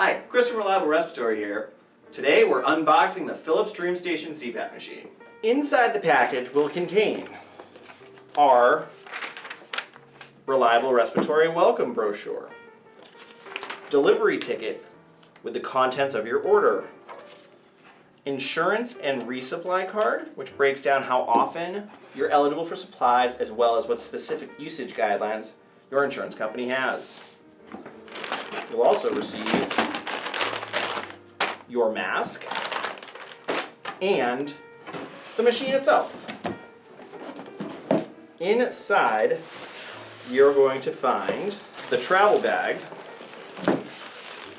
Hi, Chris from Reliable Respiratory here. Today we're unboxing the Philips Dreamstation CPAP machine. Inside the package will contain our Reliable Respiratory welcome brochure, delivery ticket with the contents of your order, insurance and resupply card, which breaks down how often you're eligible for supplies as well as what specific usage guidelines your insurance company has. You'll also receive your mask and the machine itself. Inside, you're going to find the travel bag,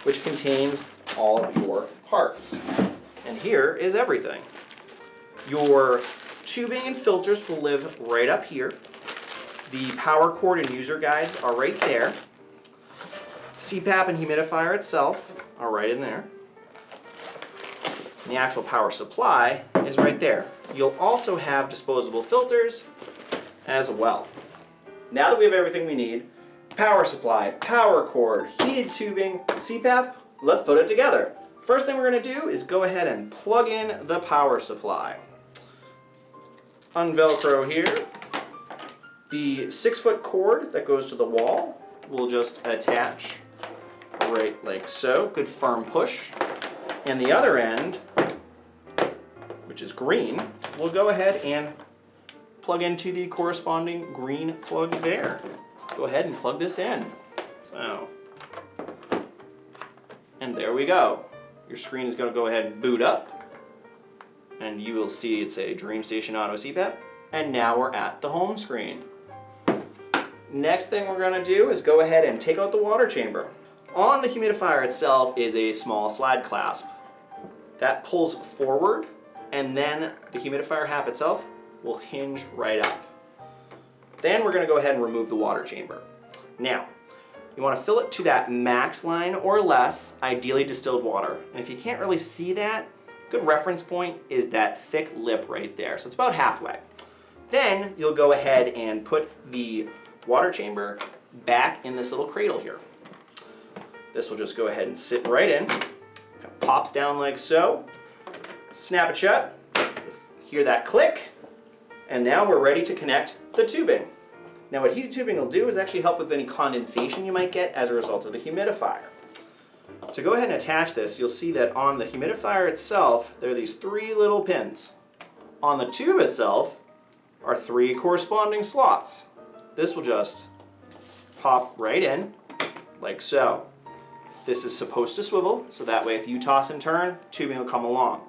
which contains all of your parts. And here is everything. Your tubing and filters will live right up here. The power cord and user guides are right there. CPAP and humidifier itself are right in there. And the actual power supply is right there. You'll also have disposable filters as well. Now that we have everything we need, power supply, power cord, heated tubing, CPAP, let's put it together. First thing we're going to do is go ahead and plug in the power supply. Unvelcro here. The 6-foot cord that goes to the wall will just attach right like so. Good firm push. And the other end, which is green, we'll go ahead and plug into the corresponding green plug there. Let's go ahead and plug this in. So, and there we go. Your screen is going to go ahead and boot up, and you will see it's a Dreamstation Auto CPAP. And now we're at the home screen. Next thing we're going to do is go ahead and take out the water chamber. On the humidifier itself is a small slide clasp. That pulls forward, and then the humidifier half itself will hinge right up. Then we're going to go ahead and remove the water chamber. Now, you want to fill it to that max line or less, ideally distilled water. And if you can't really see that, a good reference point is that thick lip right there. So it's about halfway. Then you'll go ahead and put the water chamber back in this little cradle here. This will just go ahead and sit right in. Kind of pops down like so. Snap it shut. Hear that click. And now we're ready to connect the tubing. Now what heated tubing will do is actually help with any condensation you might get as a result of the humidifier. To go ahead and attach this, you'll see that on the humidifier itself, there are these 3 little pins. On the tube itself are 3 corresponding slots. This will just pop right in, like so. This is supposed to swivel, so that way if you toss and turn, tubing will come along.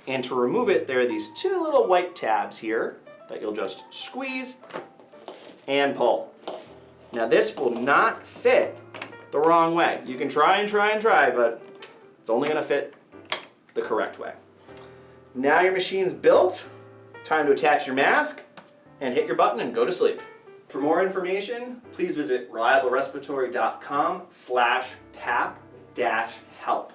And to remove it, there are these 2 little white tabs here that you'll just squeeze and pull. Now this will not fit the wrong way. You can try and try and try, but it's only going to fit the correct way. Now your machine's built, time to attach your mask and hit your button and go to sleep. For more information, please visit reliablerespiratory.com/PAP-help.